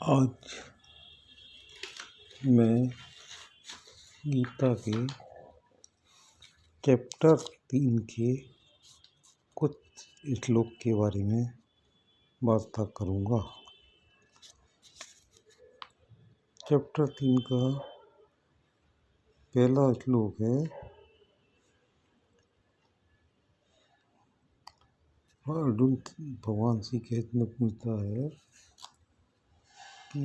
आज मैं गीता के चैप्टर 3 के कुछ श्लोक के बारे में वार्ता करूँगा। चैप्टर 3 का पहला श्लोक है, अर्जुन भगवान श्री कृष्ण पूछता है कि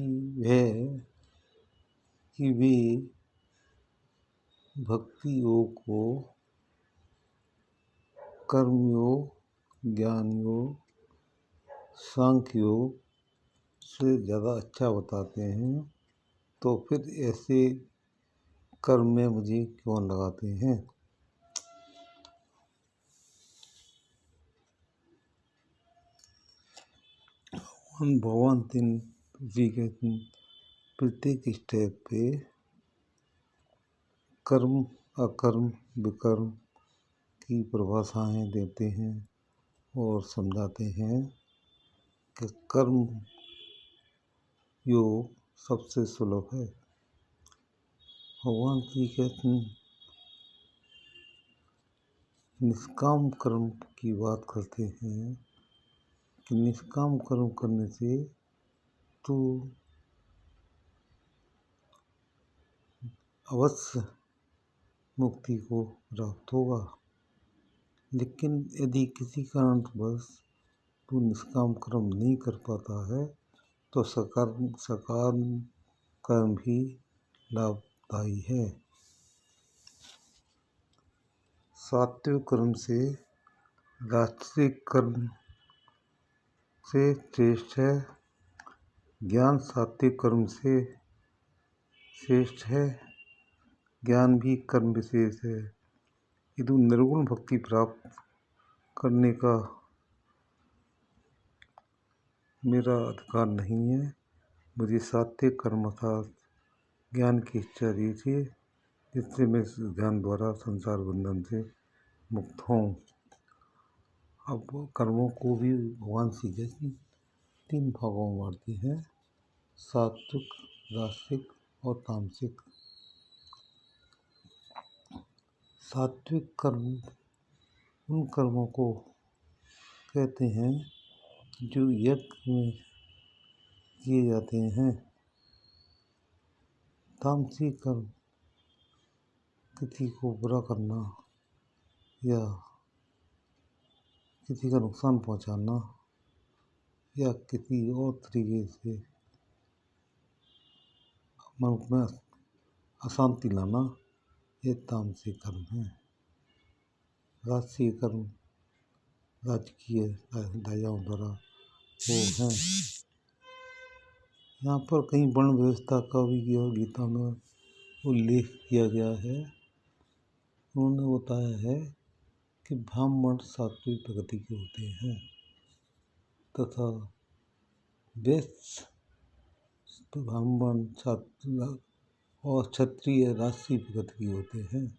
वे भक्ति योग को कर्म योग, ज्ञान योग, सांख्य योग से ज़्यादा अच्छा बताते हैं, तो फिर ऐसे कर्म में मुझे क्यों लगाते हैं। भगवान तीन जी के प्रत्येक स्टेप पे कर्म अकर्म विकर्म की परिभाषाएं देते हैं और समझाते हैं कि कर्म योग सबसे सुलभ है। भगवान श्री कृष्ण निष्काम कर्म की बात करते हैं कि निष्काम कर्म करने से तो अवश्य मुक्ति को प्राप्त होगा, लेकिन यदि किसी कारणवश तू निष्काम कर्म नहीं कर पाता है तो सकाम कर्म भी लाभदायी है। सात्विक कर्म से राजसिक कर्म से श्रेष्ठ है। ज्ञान सात्विक कर्म से श्रेष्ठ है। ज्ञान भी कर्म विशेष है। यदि निर्गुण भक्ति प्राप्त करने का मेरा अधिकार नहीं है। मुझे सात्विक कर्म अर्थात ज्ञान की इच्छा दीजिए, जिससे मैं ज्ञान द्वारा संसार बंधन से मुक्त हूँ। अब कर्मों को भी भगवान श्री कृष्ण 3 भागों में बांटते हैं, सात्विक, राजसिक और तामसिक। सात्विक कर्म उन कर्मों को कहते हैं जो यज्ञ में किए जाते हैं। तामसिक कर्म किसी को बुरा करना या किसी का नुकसान पहुंचाना या किसी और तरीके से मन में अशांति लाना, ये तामसिक कर्म है। राजसिक कर्म राजकीय राजाओं द्वारा वो हैं। यहाँ पर कहीं वर्ण व्यवस्था का भी गीता में उल्लेख किया गया है। उन्होंने बताया है कि ब्राह्मण सात्विक प्रकृति के होते हैं तथा वैश्य ब्राह्मण सात्विक और क्षत्रिय राजसी प्रकृति के होते हैं।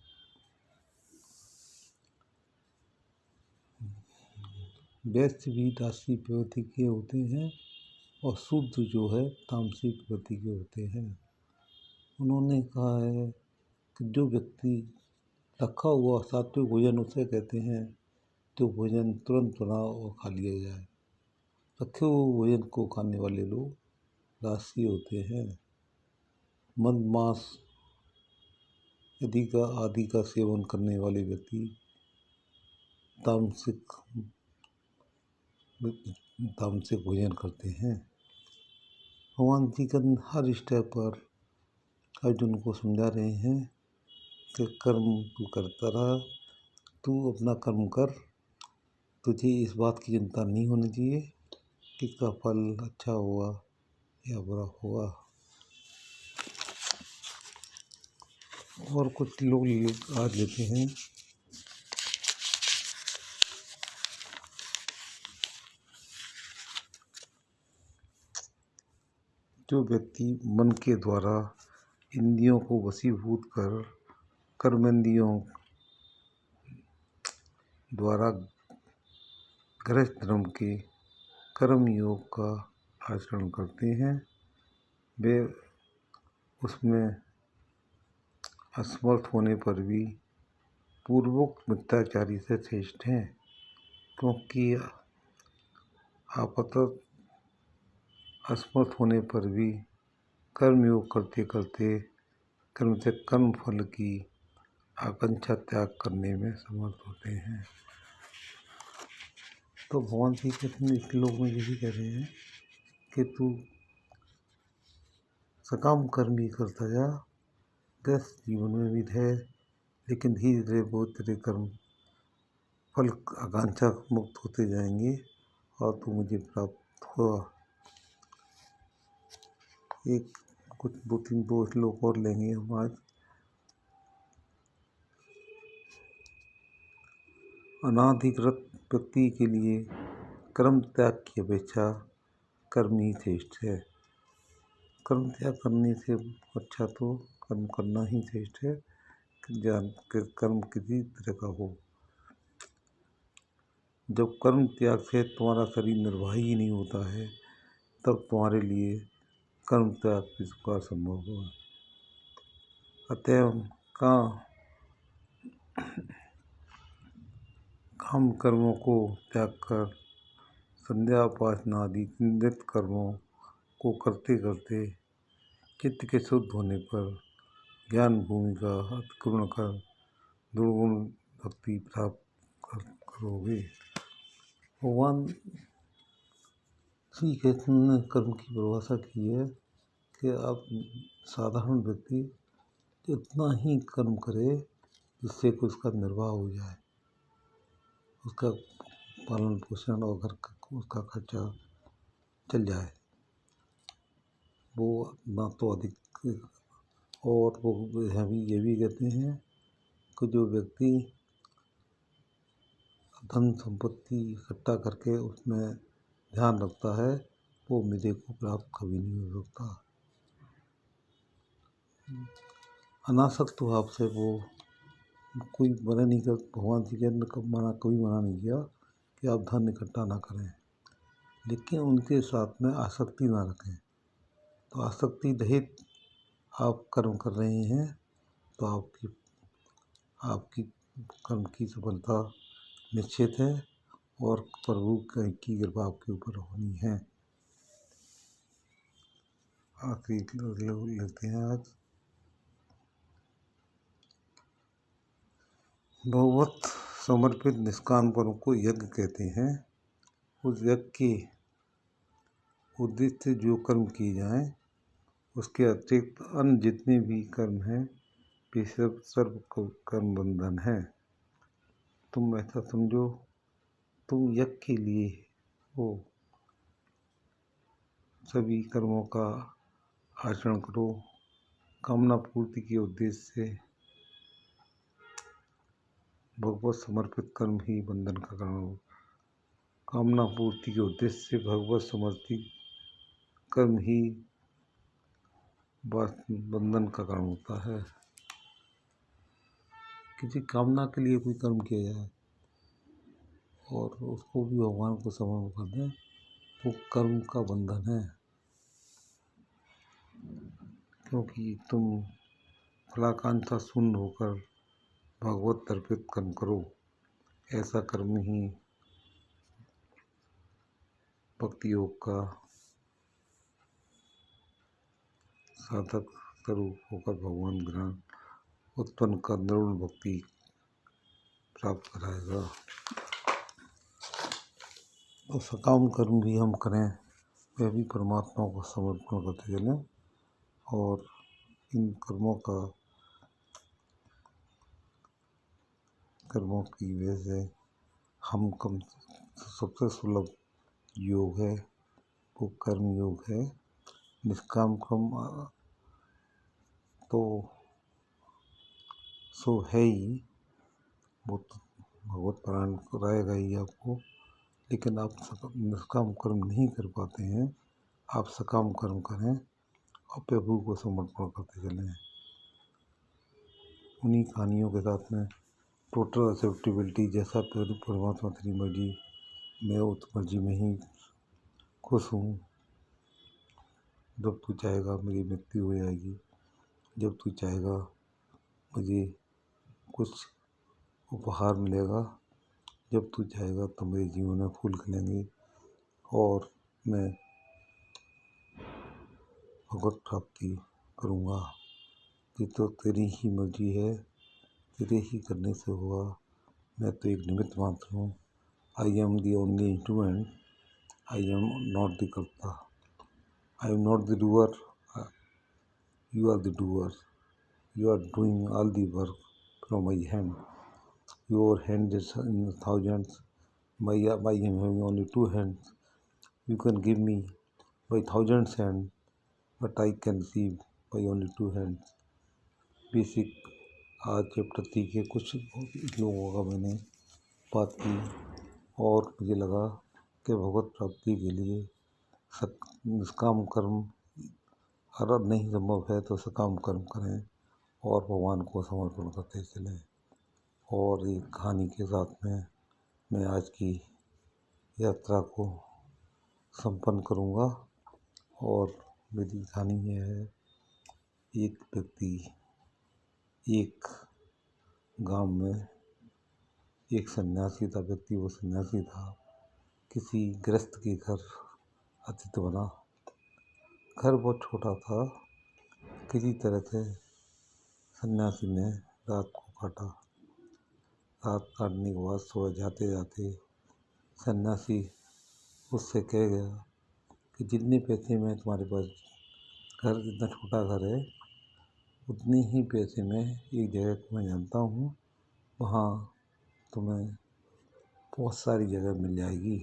वैश्य भी राजसी प्रकृति के होते हैं और शूद्र जो है तामसिक प्रकृति के होते हैं। उन्होंने कहा है कि जो व्यक्ति रखा हुआ सात्विक भोजन उसे कहते हैं तो भोजन तुरंत बनाओ और खा लिया जाए। रखे हुए भोजन को खाने वाले लोग राजसी होते हैं। मद मांस आदि का सेवन करने वाले व्यक्ति तामसिक भोजन करते हैं। भगवान जी का हर स्टेप पर अर्जुन को समझा रहे हैं कि कर्म तू करता रहा, तू अपना कर्म कर, तुझे इस बात की चिंता नहीं होनी चाहिए कि इसका फल अच्छा हुआ या बुरा हुआ। और कुछ लोग आज लेते हैं जो व्यक्ति मन के द्वारा इंद्रियों को वशीभूत कर कर्मेंद्रियों द्वारा गृहस्थ धर्म के कर्म योग का आचरण करते हैं, वे उसमें असमर्थ होने पर भी पूर्वोक्त मिथ्याचारी से श्रेष्ठ हैं, क्योंकि आपातत असमर्थ होने पर भी कर्मयोग करते करते कर्म से कर्म फल की आकांक्षा त्याग करने में समर्थ होते हैं। तो भगवान श्री कृष्ण इस श्लोक में यही कह रहे हैं कि तू सकाम कर्म ही करता जा, गृहस्थ जीवन में भी है, लेकिन धीरे धीरे वो तेरे कर्म फल आकांक्षा मुक्त होते जाएंगे और तू मुझे प्राप्त होगा। एक कुछ दो श्लोक और लेंगे हम आज। अनाधिकृत व्यक्ति के लिए कर्म त्याग की अपेक्षा कर्म ही श्रेष्ठ है। कर्म त्याग करने से अच्छा तो कर्म करना ही श्रेष्ठ है, जान के कर्म किसी तरह का हो। जब कर्म त्याग से तुम्हारा शरीर निर्वाह ही नहीं होता है, तब तुम्हारे लिए कर्म त्याग किसका संभव होगा। अतः काम कर्मों को त्याग कर संध्या उपासना आदि नित्य कर्मों को करते करते चित्त के शुद्ध होने पर ज्ञान भूमि का अतिक्रमण कर दुर्गुण भक्ति प्राप्त करोगे। भगवान श्री कृष्ण ने कर्म की परिभाषा की है कि आप साधारण व्यक्ति इतना ही कर्म करे जिससे कि उसका निर्वाह हो जाए, उसका पालन पोषण और घर का उसका खर्चा चल जाए। वो ना तो अधिक, और वो ये भी कहते हैं कि जो व्यक्ति धन संपत्ति इकट्ठा करके उसमें ध्यान रखता है वो मेरे को प्राप्त कभी नहीं हो सकता। अनासक्त भाव से वो कोई मना नहीं कर, भगवान श्री कृष्ण ने कभी मना नहीं किया कि आप धन इकट्ठा ना करें, लेकिन उनके साथ में आसक्ति ना रखें। तो आसक्ति रहित आप कर्म कर रहे हैं तो आपकी कर्म की सफलता निश्चित है और प्रभु की कृपा आपके ऊपर होनी है। आखिरी लेते हैं आज। भगवत समर्पित निष्काम कर्म को यज्ञ कहते हैं। उस यज्ञ के उद्देश्य से जो कर्म किए जाएं, उसके अतिरिक्त अन्य जितने भी कर्म हैं वे सब सर्व कर्म बंधन है। तुम ऐसा समझो तुम यज्ञ के लिए हो, सभी कर्मों का आचरण करो। कामना पूर्ति के उद्देश्य से भगवत समर्पित कर्म ही बंधन का कारण हो। कामना पूर्ति के उद्देश्य से भगवत समर्पित कर्म ही बंधन का कारण होता है। किसी कामना के लिए कोई कर्म किया जाए और उसको भी भगवान को समर्पण कर दें, वो कर्म का बंधन है, क्योंकि तुम फलाकांक्षा शून्य होकर भगवत अर्पित कर्म करो। ऐसा कर्म ही भक्ति योग का साधक स्वरूप होकर भगवान ज्ञान उत्पन्न कर निर्गुण भक्ति प्राप्त कराएगा। और सकाम कर्म भी हम करें, वह भी परमात्मा को समर्पण करते चलें और इन कर्मों की वजह से हम कम सबसे सुलभ योग है वो कर्म योग है। निष्काम कर्म तो सो है ही, वो तो भगवत पारायण कराएगा ही आपको, लेकिन आप निष्काम कर्म नहीं कर पाते हैं, आप सकाम कर्म करें और प्रभु को समर्पण करते चलें। उन्हीं कहानियों के साथ में टोटल एक्सेप्टेबिलिटी, जैसा परमात्मा तेरी मर्जी, मैं उस मर्जी में ही खुश हूँ। जब तू चाहेगा मेरी मृत्यु हो जाएगी, जब तू चाहेगा मुझे कुछ उपहार मिलेगा, जब तू चाहेगा तो मेरे जीवन में फूल खिलेंगे और मैं भगवत प्राप्ति करूँगा। ये तो तेरी ही मर्जी है, तेरे ही करने से होगा। मैं तो एक निमित्त मात्र हूँ। I am the only instrument, I am not the कर्ता। I am not the doer, you are the doer. You are doing all the work from my hand. Your hand is in thousands. I am having only two hands. You can give me by thousands hands, but I can receive by only two hands. Basic आज chapter 3 के कुछ लोगों का मैंने बात की और मुझे लगा कि भगवत प्राप्ति के लिए निष्काम कर्म अगर नहीं संभव है तो सकाम कर्म करें और भगवान को समर्पण करते चलें। और एक कहानी के साथ में मैं आज की यात्रा को संपन्न करूँगा। और मेरी कहानी यह है, एक व्यक्ति एक गांव में एक सन्यासी था। व्यक्ति वो सन्यासी था, किसी गृहस्थ के घर अतिथि बना। घर बहुत छोटा था। किसी तरह से सन्यासी ने रात को काटा। रात काटने के बाद सुबह जाते जाते सन्यासी उससे कह गया कि जितने पैसे में तुम्हारे पास घर, जितना छोटा घर है, उतने ही पैसे में एक जगह को मैं जानता हूँ, वहाँ तुम्हें बहुत सारी जगह मिल जाएगी।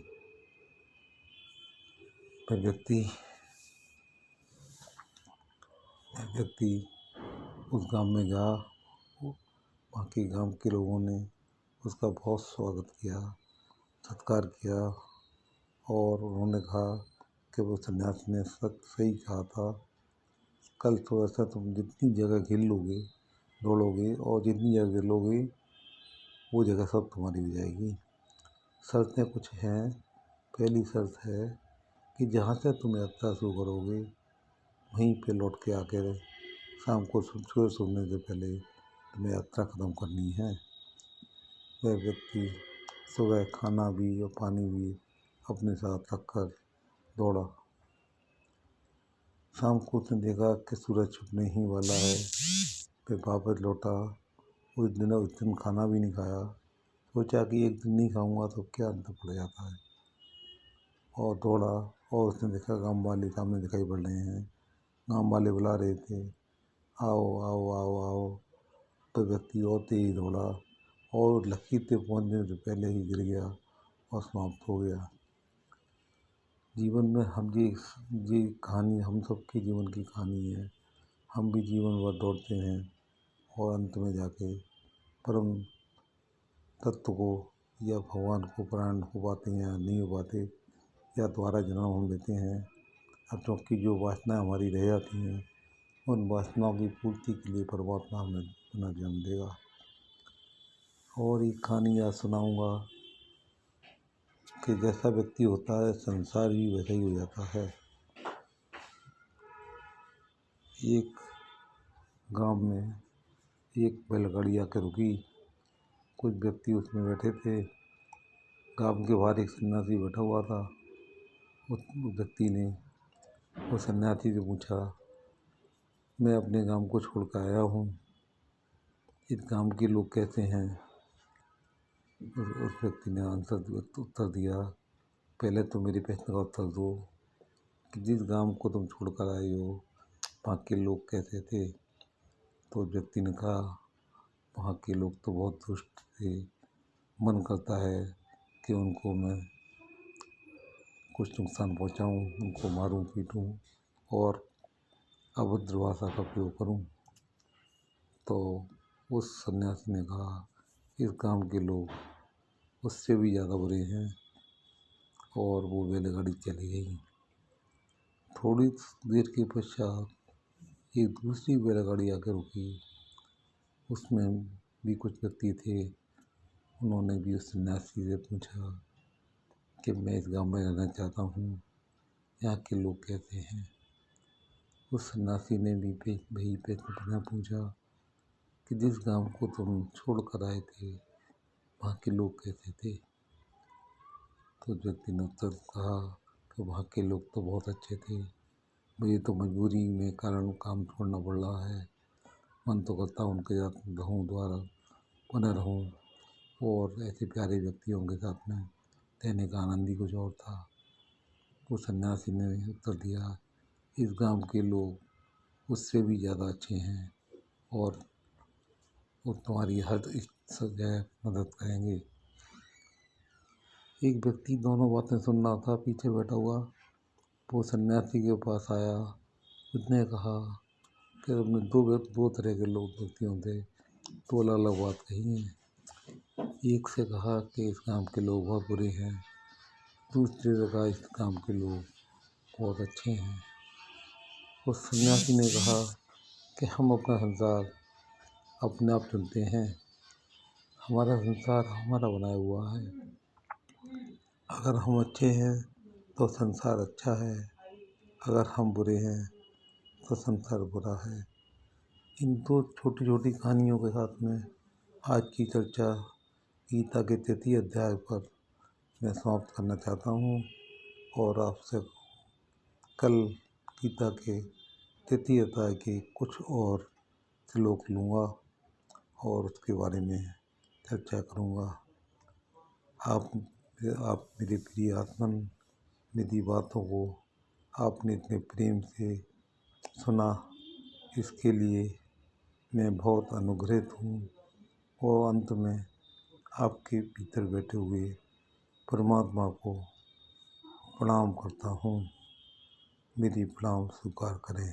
वह व्यक्ति उस गांव में गया। वहाँ के गांव के लोगों ने उसका बहुत स्वागत किया, सत्कार किया और उन्होंने कहा कि वो सन्यासी ने सही कहा था। कल सुबह से तुम जितनी जगह खेल लोगे, दौड़ोगे और जितनी जगह खेलोगे, वो जगह सब तुम्हारी हो जाएगी। शर्तें कुछ हैं। पहली शर्त है कि जहाँ से तुम यात्रा शुरू करोगे वहीं पे लौट के आकर शाम को सूरज उगने से पहले तुम्हें यात्रा ख़त्म करनी है। वह व्यक्ति सुबह खाना भी और पानी भी अपने साथ रखकर दौड़ा। शाम को उसने देखा कि सूरज छुपने ही वाला है। फिर वापस लौटा। उस दिन खाना भी नहीं खाया। सोचा कि एक दिन नहीं खाऊंगा तो क्या अंतर पड़ जाता है, और दौड़ा। और उसने देखा गांव वाले सामने दिखाई पड़ रहे हैं। गांव वाले बुला रहे थे, आओ आओ आओ आओ। तो व्यक्ति और तेज दौड़ा और लकीर पे पहुँचने से पहले ही गिर गया और समाप्त हो गया। जीवन में ये कहानी हम सबके जीवन की कहानी है। हम भी जीवन भर दौड़ते हैं और अंत में जाके परम तत्व को या भगवान को प्राण हो पाते हैं या नहीं हो पाते, या दोबारा जन्म हम लेते हैं। अब क्योंकि जो वासनाएं हमारी रह जाती हैं, उन वासनाओं की पूर्ति के लिए परमात्मा हमें पुनर्जन्म देगा। और एक कहानी आज सुनाऊंगा कि जैसा व्यक्ति होता है संसार भी वैसा ही हो जाता है। एक गांव में एक बैलगाड़ी आकर रुकी। कुछ व्यक्ति उसमें बैठे थे। गांव के बाहर एक सन्यासी बैठा हुआ था। उस व्यक्ति ने उस सन्यासी से पूछा, मैं अपने गांव को छोड़ कर आया हूँ, इस गांव के लोग कैसे हैं? उस व्यक्ति ने उत्तर दिया, पहले तो मेरे प्रश्न का उत्तर दो कि जिस गांव को तुम छोड़ कर आए हो वहाँ के लोग कैसे थे? तो व्यक्ति ने कहा, वहाँ के लोग तो बहुत दुष्ट थे। मन करता है कि उनको मैं कुछ नुकसान पहुँचाऊँ, उनको मारूं पीटूं और अभद्र भाषा का प्रयोग करूं। तो उस सन्यासी ने कहा, इस गांव के लोग उससे भी ज़्यादा बुरे हैं। और वो बैलगाड़ी चली गई। थोड़ी देर के पश्चात एक दूसरी बैलगाड़ी आकर रुकी। उसमें भी कुछ व्यक्ति थे। उन्होंने भी उस सन्यासी से पूछा कि मैं इस गांव में रहना चाहता हूँ, यहाँ के लोग कैसे हैं? उस सन्यासी ने भी वही प्रश्न पूछा कि जिस गांव को तुम छोड़ कर आए थे वहाँ के लोग कैसे थे। तो व्यक्ति ने उत्तर कहा कि वहाँ के लोग तो बहुत अच्छे थे, मुझे तो मजबूरी में कारण काम छोड़ना पड़ रहा है। मन तो करता उनके साथ रहूँ, द्वारा बना रहूँ और ऐसे प्यारे व्यक्तियों के साथ में रहने का आनंद ही कुछ और था। उस सन्यासी ने उत्तर दिया, इस गांव के लोग उससे भी ज़्यादा अच्छे हैं और वो तुम्हारी हर जगह मदद करेंगे। एक व्यक्ति दोनों बातें सुन रहा था पीछे बैठा हुआ। वो सन्यासी के पास आया। उसने कहा कि हमने दो तरह के लोग व्यक्तियों थे, तो अलग अलग बात कही है। एक से कहा कि इस गांव के लोग बहुत बुरे हैं, दूसरे से कहा इस गांव के लोग बहुत अच्छे हैं। उस सन्यासी ने कहा कि हम अपना संसार अपने आप चुनते हैं, हमारा संसार हमारा बनाया हुआ है। अगर हम अच्छे हैं तो संसार अच्छा है, अगर हम बुरे हैं तो संसार बुरा है। इन दो छोटी छोटी कहानियों के साथ में आज की चर्चा गीता के 33 अध्याय पर मैं समाप्त करना चाहता हूँ और आपसे कल गीता के 33 अध्याय के कुछ और श्लोक लूँगा और उसके बारे में चर्चा करूँगा। आप मेरे प्रिय आत्मन, मेरी बातों को आपने इतने प्रेम से सुना, इसके लिए मैं बहुत अनुग्रहित हूँ और अंत में आपके भीतर बैठे हुए परमात्मा को प्रणाम करता हूँ। मेरी प्रणाम स्वीकार करें।